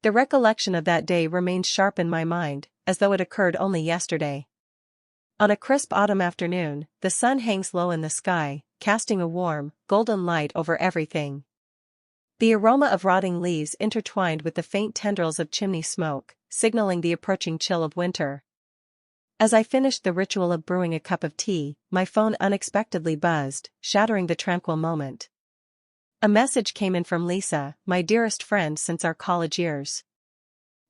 The recollection of that day remains sharp in my mind, as though it occurred only yesterday. On a crisp autumn afternoon, the sun hangs low in the sky, casting a warm, golden light over everything. The aroma of rotting leaves intertwined with the faint tendrils of chimney smoke, signaling the approaching chill of winter. As I finished the ritual of brewing a cup of tea, my phone unexpectedly buzzed, shattering the tranquil moment. A message came in from Lisa, my dearest friend since our college years.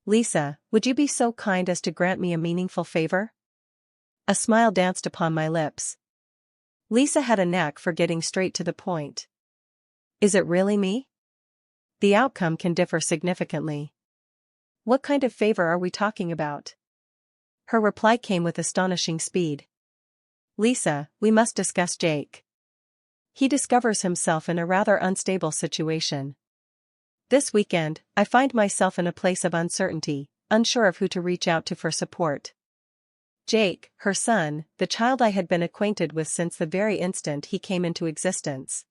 "Lisa, would you be so kind as to grant me a meaningful favor?" A smile danced upon my lips. Lisa had a knack for getting straight to the point. "Is it really me?" The outcome can differ significantly. "What kind of favor are we talking about?" Her reply came with astonishing speed. "Lisa, we must discuss Jake. He discovers himself in a rather unstable situation. This weekend, I find myself in a place of uncertainty, unsure of who to reach out to for support. Jake, her son, the child I had been acquainted with since the very instant he came into existence.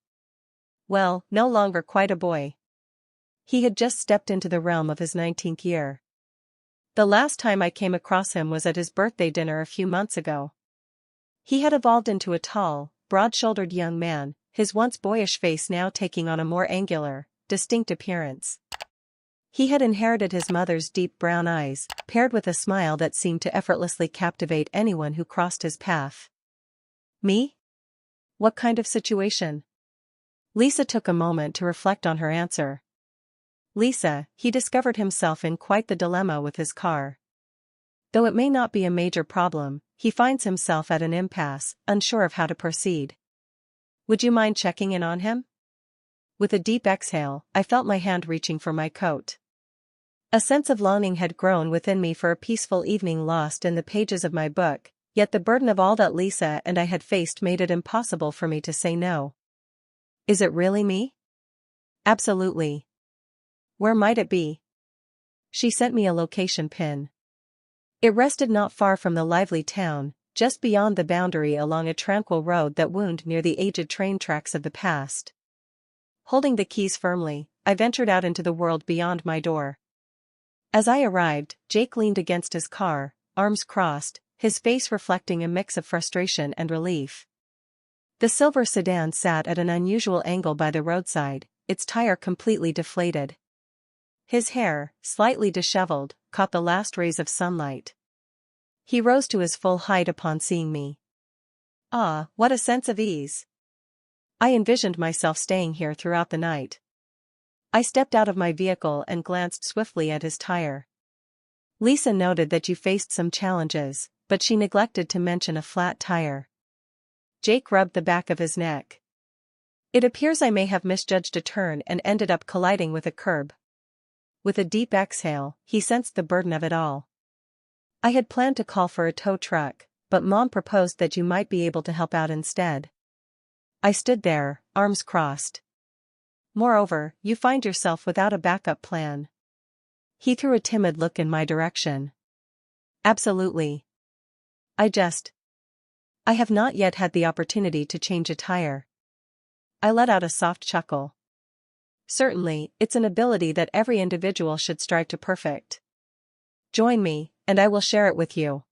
Well, no longer quite a boy. He had just stepped into the realm of his 19th year. The last time I came across him was at his birthday dinner a few months ago. He had evolved into a tall, broad-shouldered young man, his once boyish face now taking on a more angular, distinct appearance. He had inherited his mother's deep brown eyes, paired with a smile that seemed to effortlessly captivate anyone who crossed his path. Me? What kind of situation? Lisa took a moment to reflect on her answer. Lisa, he discovered himself in quite the dilemma with his car. Though it may not be a major problem, he finds himself at an impasse, unsure of how to proceed. Would you mind checking in on him? With a deep exhale, I felt my hand reaching for my coat. A sense of longing had grown within me for a peaceful evening lost in the pages of my book, yet the burden of all that Lisa and I had faced made it impossible for me to say no. Is it really me? Absolutely. Where might it be? She sent me a location pin. It rested not far from the lively town, just beyond the boundary along a tranquil road that wound near the aged train tracks of the past. Holding the keys firmly, I ventured out into the world beyond my door. As I arrived, Jake leaned against his car, arms crossed, his face reflecting a mix of frustration and relief. The silver sedan sat at an unusual angle by the roadside, its tire completely deflated. His hair, slightly disheveled, caught the last rays of sunlight. He rose to his full height upon seeing me. Ah, what a sense of ease! I envisioned myself staying here throughout the night. I stepped out of my vehicle and glanced swiftly at his tire. Lisa noted that you faced some challenges, but she neglected to mention a flat tire. Jake rubbed the back of his neck. It appears I may have misjudged a turn and ended up colliding with a curb. With a deep exhale, he sensed the burden of it all. I had planned to call for a tow truck, but Mom proposed that you might be able to help out instead. I stood there, arms crossed. Moreover, you find yourself without a backup plan. He threw a timid look in my direction. Absolutely. I have not yet had the opportunity to change a tire. I let out a soft chuckle. Certainly, it's an ability that every individual should strive to perfect. Join me, and I will share it with you.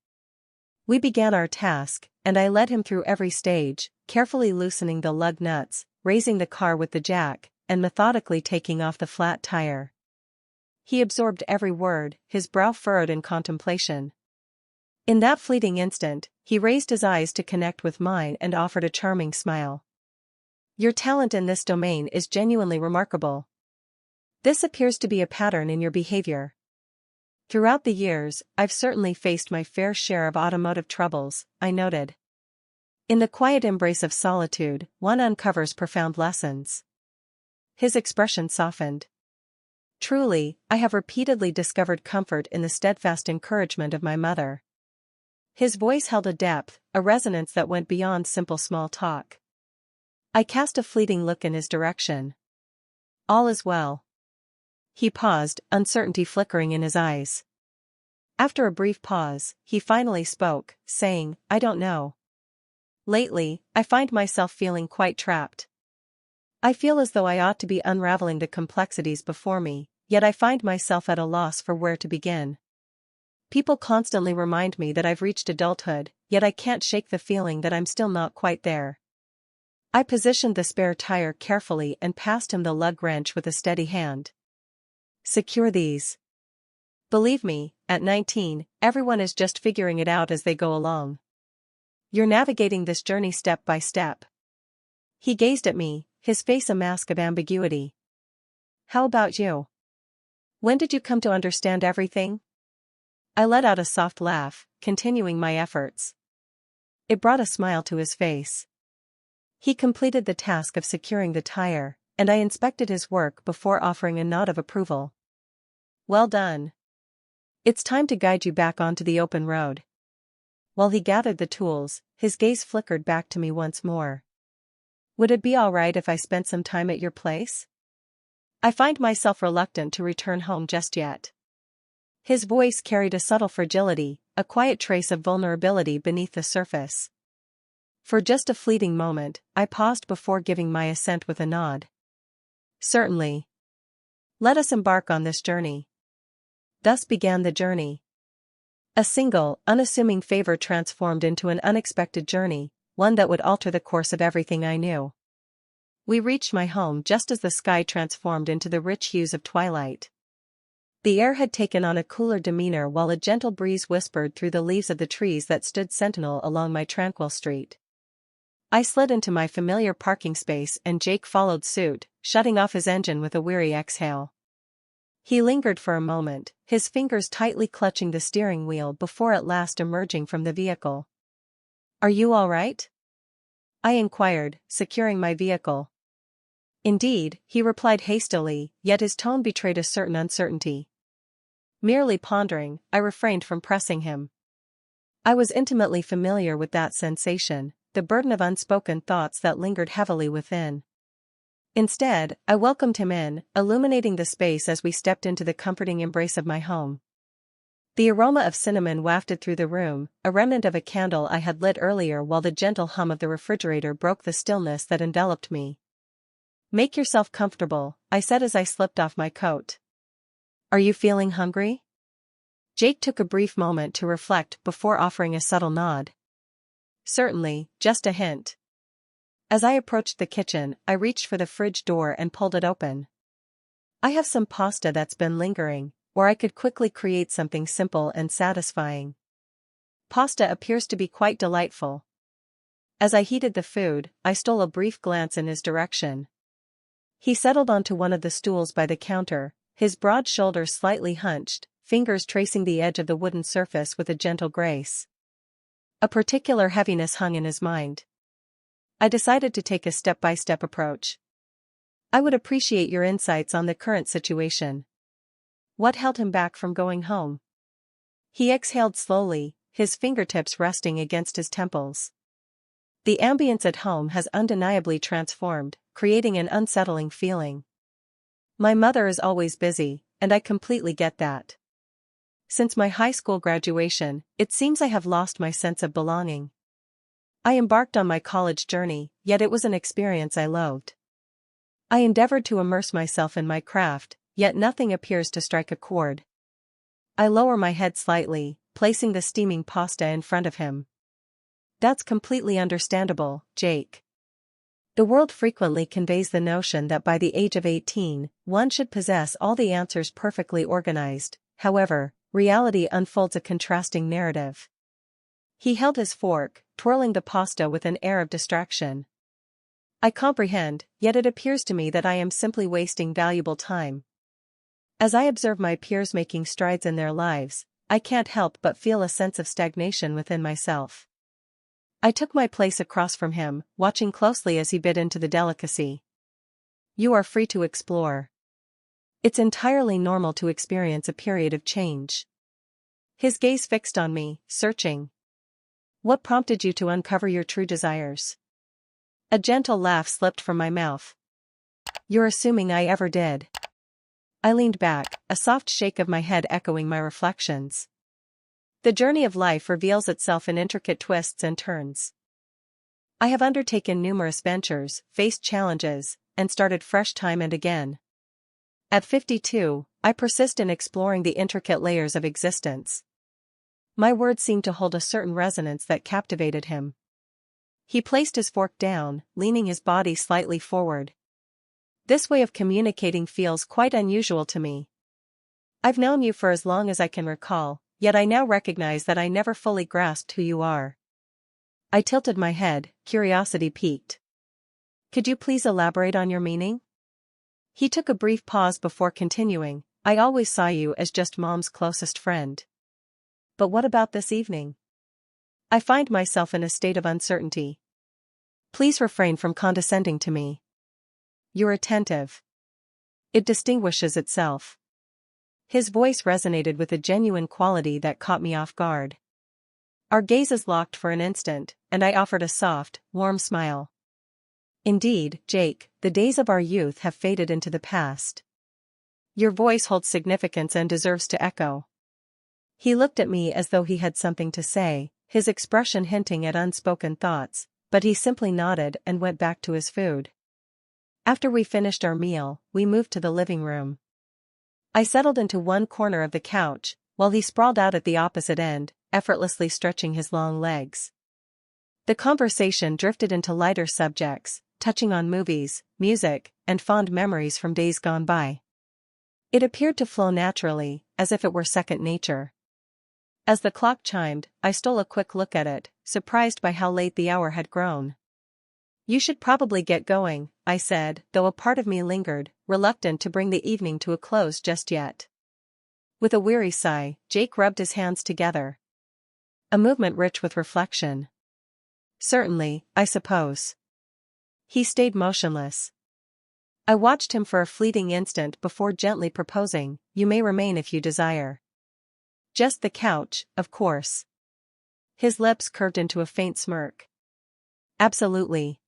We began our task, and I led him through every stage, carefully loosening the lug nuts, raising the car with the jack, and methodically taking off the flat tire. He absorbed every word, his brow furrowed in contemplation. In that fleeting instant, he raised his eyes to connect with mine and offered a charming smile. Your talent in this domain is genuinely remarkable. This appears to be a pattern in your behavior. Throughout the years, I've certainly faced my fair share of automotive troubles, I noted. In the quiet embrace of solitude, one uncovers profound lessons. His expression softened. Truly, I have repeatedly discovered comfort in the steadfast encouragement of my mother. His voice held a depth, a resonance that went beyond simple small talk. I cast a fleeting look in his direction. All is well. He paused, uncertainty flickering in his eyes. After a brief pause, he finally spoke, saying, I don't know. Lately, I find myself feeling quite trapped. I feel as though I ought to be unraveling the complexities before me, yet I find myself at a loss for where to begin. People constantly remind me that I've reached adulthood, yet I can't shake the feeling that I'm still not quite there. I positioned the spare tire carefully and passed him the lug wrench with a steady hand. Secure these. Believe me, at 19, everyone is just figuring it out as they go along. You're navigating this journey step by step. He gazed at me, his face a mask of ambiguity. How about you? When did you come to understand everything? I let out a soft laugh, continuing my efforts. It brought a smile to his face. He completed the task of securing the tire, and I inspected his work before offering a nod of approval. Well done. It's time to guide you back onto the open road. While he gathered the tools, his gaze flickered back to me once more. Would it be all right if I spent some time at your place? I find myself reluctant to return home just yet. His voice carried a subtle fragility, a quiet trace of vulnerability beneath the surface. For just a fleeting moment, I paused before giving my assent with a nod. Certainly. Let us embark on this journey. Thus began the journey. A single, unassuming favor transformed into an unexpected journey, one that would alter the course of everything I knew. We reached my home just as the sky transformed into the rich hues of twilight. The air had taken on a cooler demeanor while a gentle breeze whispered through the leaves of the trees that stood sentinel along my tranquil street. I slid into my familiar parking space and Jake followed suit, shutting off his engine with a weary exhale. He lingered for a moment, his fingers tightly clutching the steering wheel before at last emerging from the vehicle. Are you all right? I inquired, securing my vehicle. Indeed, he replied hastily, yet his tone betrayed a certain uncertainty. Merely pondering, I refrained from pressing him. I was intimately familiar with that sensation, the burden of unspoken thoughts that lingered heavily within. Instead, I welcomed him in, illuminating the space as we stepped into the comforting embrace of my home. The aroma of cinnamon wafted through the room, a remnant of a candle I had lit earlier, while the gentle hum of the refrigerator broke the stillness that enveloped me. Make yourself comfortable, I said as I slipped off my coat. Are you feeling hungry? Jake took a brief moment to reflect before offering a subtle nod. Certainly, just a hint. As I approached the kitchen, I reached for the fridge door and pulled it open. I have some pasta that's been lingering, or I could quickly create something simple and satisfying. Pasta appears to be quite delightful. As I heated the food, I stole a brief glance in his direction. He settled onto one of the stools by the counter, his broad shoulders slightly hunched, fingers tracing the edge of the wooden surface with a gentle grace. A particular heaviness hung in his mind. I decided to take a step-by-step approach. I would appreciate your insights on the current situation. What held him back from going home? He exhaled slowly, his fingertips resting against his temples. The ambience at home has undeniably transformed, creating an unsettling feeling. My mother is always busy, and I completely get that. Since my high school graduation, it seems I have lost my sense of belonging. I embarked on my college journey, yet it was an experience I loathed. I endeavored to immerse myself in my craft, yet nothing appears to strike a chord. I lower my head slightly, placing the steaming pasta in front of him. That's completely understandable, Jake. The world frequently conveys the notion that by the age of 18, one should possess all the answers perfectly organized. However, reality unfolds a contrasting narrative. He held his fork, twirling the pasta with an air of distraction. I comprehend, yet it appears to me that I am simply wasting valuable time. As I observe my peers making strides in their lives, I can't help but feel a sense of stagnation within myself. I took my place across from him, watching closely as he bit into the delicacy. You are free to explore. It's entirely normal to experience a period of change. His gaze fixed on me, searching. What prompted you to uncover your true desires? A gentle laugh slipped from my mouth. You're assuming I ever did. I leaned back, a soft shake of my head echoing my reflections. The journey of life reveals itself in intricate twists and turns. I have undertaken numerous ventures, faced challenges, and started fresh time and again. At 52, I persist in exploring the intricate layers of existence. My words seemed to hold a certain resonance that captivated him. He placed his fork down, leaning his body slightly forward. This way of communicating feels quite unusual to me. I've known you for as long as I can recall, yet I now recognize that I never fully grasped who you are. I tilted my head, curiosity piqued. Could you please elaborate on your meaning? He took a brief pause before continuing. I always saw you as just Mom's closest friend. But what about this evening? I find myself in a state of uncertainty. Please refrain from condescending to me. You're attentive. It distinguishes itself. His voice resonated with a genuine quality that caught me off guard. Our gazes locked for an instant, and I offered a soft, warm smile. Indeed, Jake, the days of our youth have faded into the past. Your voice holds significance and deserves to echo. He looked at me as though he had something to say, his expression hinting at unspoken thoughts, but he simply nodded and went back to his food. After we finished our meal, we moved to the living room. I settled into one corner of the couch, while he sprawled out at the opposite end, effortlessly stretching his long legs. The conversation drifted into lighter subjects, touching on movies, music, and fond memories from days gone by. It appeared to flow naturally, as if it were second nature. As the clock chimed, I stole a quick look at it, surprised by how late the hour had grown. You should probably get going, I said, though a part of me lingered, reluctant to bring the evening to a close just yet. With a weary sigh, Jake rubbed his hands together. A movement rich with reflection. Certainly, I suppose. He stayed motionless. I watched him for a fleeting instant before gently proposing, you may remain if you desire. Just the couch, of course. His lips curved into a faint smirk. Absolutely.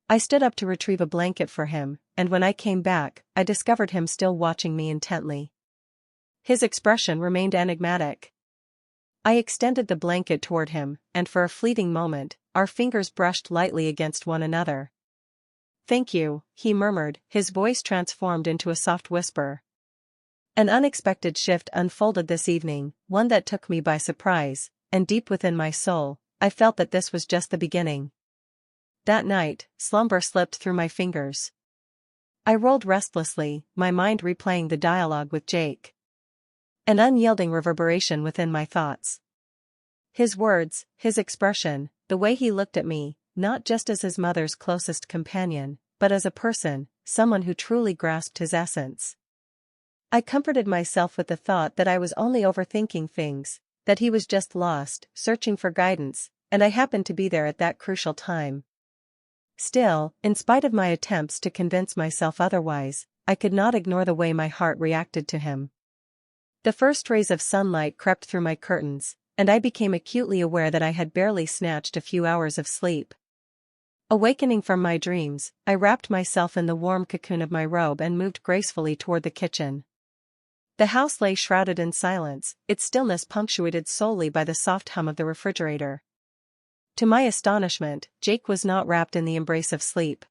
I stood up to retrieve a blanket for him, and when I came back, I discovered him still watching me intently. His expression remained enigmatic. I extended the blanket toward him, and for a fleeting moment, our fingers brushed lightly against one another. Thank you, he murmured, his voice transformed into a soft whisper. An unexpected shift unfolded this evening, one that took me by surprise, and deep within my soul, I felt that this was just the beginning. That night, slumber slipped through my fingers. I rolled restlessly, my mind replaying the dialogue with Jake. An unyielding reverberation within my thoughts. His words, his expression, the way he looked at me, not just as his mother's closest companion, but as a person, someone who truly grasped his essence. I comforted myself with the thought that I was only overthinking things, that he was just lost, searching for guidance, and I happened to be there at that crucial time. Still, in spite of my attempts to convince myself otherwise, I could not ignore the way my heart reacted to him. The first rays of sunlight crept through my curtains, and I became acutely aware that I had barely snatched a few hours of sleep. Awakening from my dreams, I wrapped myself in the warm cocoon of my robe and moved gracefully toward the kitchen. The house lay shrouded in silence, its stillness punctuated solely by the soft hum of the refrigerator. To my astonishment, Jake was not wrapped in the embrace of sleep.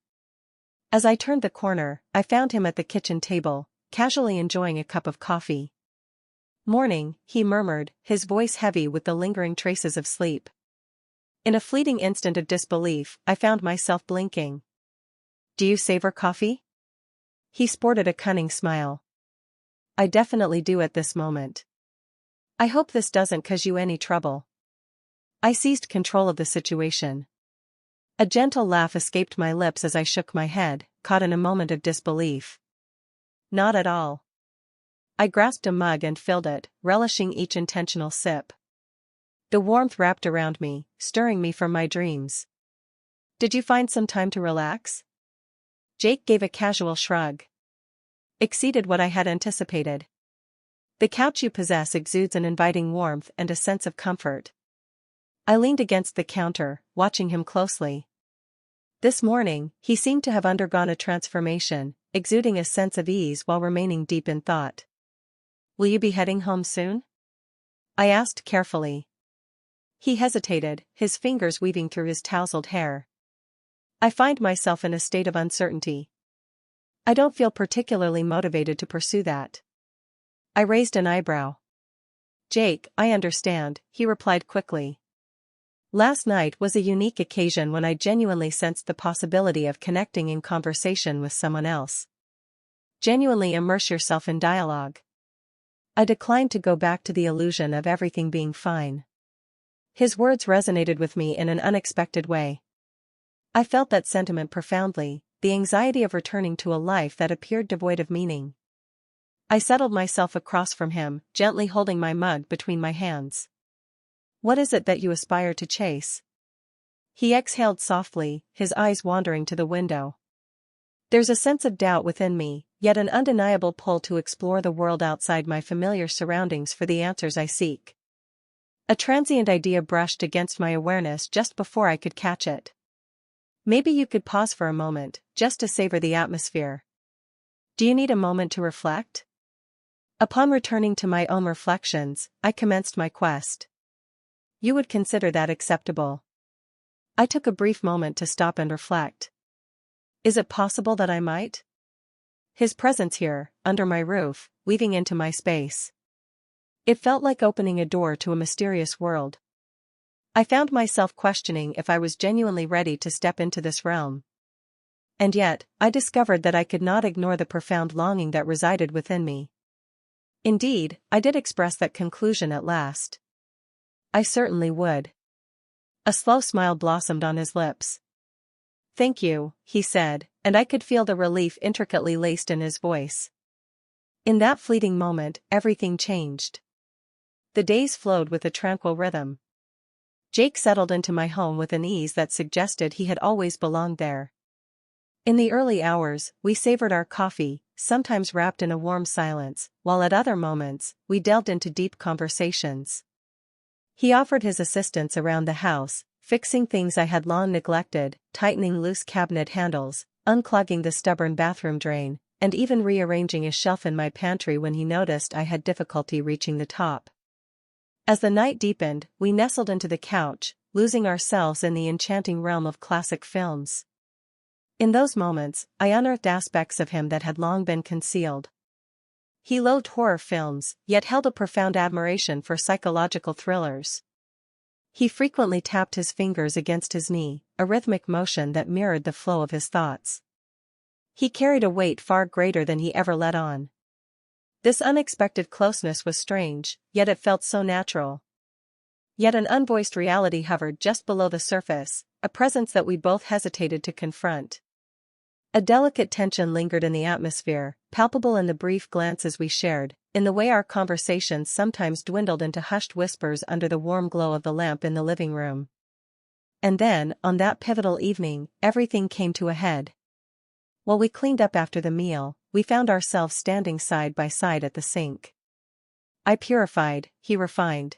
As I turned the corner, I found him at the kitchen table, casually enjoying a cup of coffee. Morning, he murmured, his voice heavy with the lingering traces of sleep. In a fleeting instant of disbelief, I found myself blinking. Do you savor coffee? He sported a cunning smile. I definitely do at this moment. I hope this doesn't cause you any trouble. I seized control of the situation. A gentle laugh escaped my lips as I shook my head, caught in a moment of disbelief. Not at all. I grasped a mug and filled it, relishing each intentional sip. The warmth wrapped around me, stirring me from my dreams. Did you find some time to relax? Jake gave a casual shrug. Exceeded what I had anticipated. The couch you possess exudes an inviting warmth and a sense of comfort. I leaned against the counter, watching him closely. This morning, he seemed to have undergone a transformation, exuding a sense of ease while remaining deep in thought. Will you be heading home soon? I asked carefully. He hesitated, his fingers weaving through his tousled hair. I find myself in a state of uncertainty. I don't feel particularly motivated to pursue that. I raised an eyebrow. Jake, I understand, he replied quickly. Last night was a unique occasion when I genuinely sensed the possibility of connecting in conversation with someone else. Genuinely immerse yourself in dialogue. I declined to go back to the illusion of everything being fine. His words resonated with me in an unexpected way. I felt that sentiment profoundly, the anxiety of returning to a life that appeared devoid of meaning. I settled myself across from him, gently holding my mug between my hands. What is it that you aspire to chase? He exhaled softly, his eyes wandering to the window. There's a sense of doubt within me, yet an undeniable pull to explore the world outside my familiar surroundings for the answers I seek. A transient idea brushed against my awareness just before I could catch it. Maybe you could pause for a moment, just to savor the atmosphere. Do you need a moment to reflect? Upon returning to my own reflections, I commenced my quest. You would consider that acceptable? I took a brief moment to stop and reflect. Is it possible that I might? His presence here, under my roof, weaving into my space. It felt like opening a door to a mysterious world. I found myself questioning if I was genuinely ready to step into this realm. And yet, I discovered that I could not ignore the profound longing that resided within me. Indeed, I did express that conclusion at last. I certainly would. A slow smile blossomed on his lips. Thank you, he said, and I could feel the relief intricately laced in his voice. In that fleeting moment, everything changed. The days flowed with a tranquil rhythm. Jake settled into my home with an ease that suggested he had always belonged there. In the early hours, we savored our coffee, sometimes wrapped in a warm silence, while at other moments, we delved into deep conversations. He offered his assistance around the house, fixing things I had long neglected, tightening loose cabinet handles, unclogging the stubborn bathroom drain, and even rearranging a shelf in my pantry when he noticed I had difficulty reaching the top. As the night deepened, we nestled into the couch, losing ourselves in the enchanting realm of classic films. In those moments, I unearthed aspects of him that had long been concealed. He loathed horror films, yet held a profound admiration for psychological thrillers. He frequently tapped his fingers against his knee, a rhythmic motion that mirrored the flow of his thoughts. He carried a weight far greater than he ever let on. This unexpected closeness was strange, yet it felt so natural. Yet an unvoiced reality hovered just below the surface, a presence that we both hesitated to confront. A delicate tension lingered in the atmosphere, palpable in the brief glances we shared, in the way our conversations sometimes dwindled into hushed whispers under the warm glow of the lamp in the living room. And then, on that pivotal evening, everything came to a head. While we cleaned up after the meal, we found ourselves standing side by side at the sink. I purified, he refined.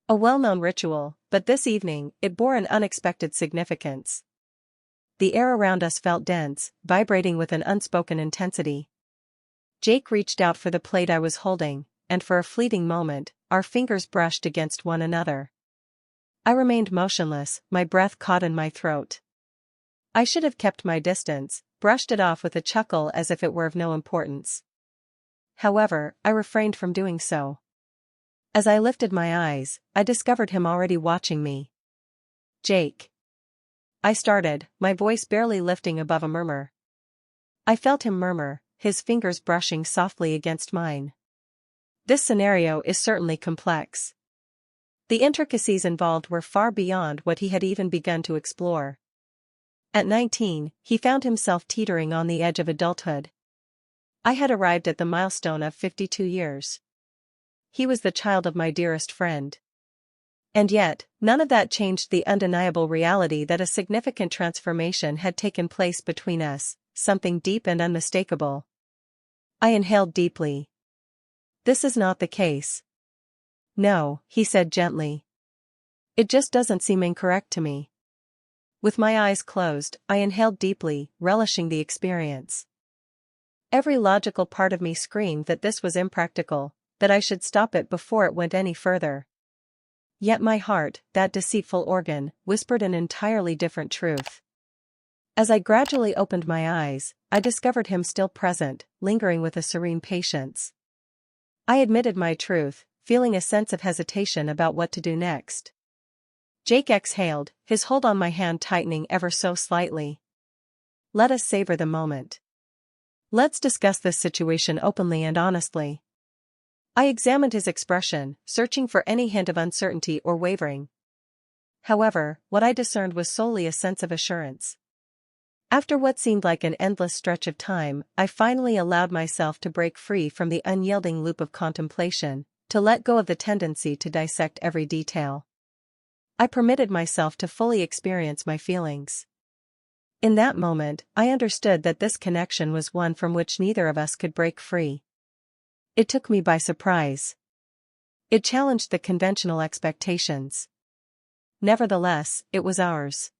A well-known ritual, but this evening, it bore an unexpected significance. The air around us felt dense, vibrating with an unspoken intensity. Jake reached out for the plate I was holding, and for a fleeting moment, our fingers brushed against one another. I remained motionless, my breath caught in my throat. I should have kept my distance, brushed it off with a chuckle as if it were of no importance. However, I refrained from doing so. As I lifted my eyes, I discovered him already watching me. Jake. I started, my voice barely lifting above a murmur. I felt him murmur, his fingers brushing softly against mine. This scenario is certainly complex. The intricacies involved were far beyond what he had even begun to explore. At 19, he found himself teetering on the edge of adulthood. I had arrived at the milestone of 52 years. He was the child of my dearest friend. And yet, none of that changed the undeniable reality that a significant transformation had taken place between us, something deep and unmistakable. I inhaled deeply. This is not the case. No, he said gently. It just doesn't seem incorrect to me. With my eyes closed, I inhaled deeply, relishing the experience. Every logical part of me screamed that this was impractical, that I should stop it before it went any further. Yet my heart, that deceitful organ, whispered an entirely different truth. As I gradually opened my eyes, I discovered him still present, lingering with a serene patience. I admitted my truth, feeling a sense of hesitation about what to do next. Jake exhaled, his hold on my hand tightening ever so slightly. Let us savor the moment. Let's discuss this situation openly and honestly. I examined his expression, searching for any hint of uncertainty or wavering. However, what I discerned was solely a sense of assurance. After what seemed like an endless stretch of time, I finally allowed myself to break free from the unyielding loop of contemplation, to let go of the tendency to dissect every detail. I permitted myself to fully experience my feelings. In that moment, I understood that this connection was one from which neither of us could break free. It took me by surprise. It challenged the conventional expectations. Nevertheless, it was ours.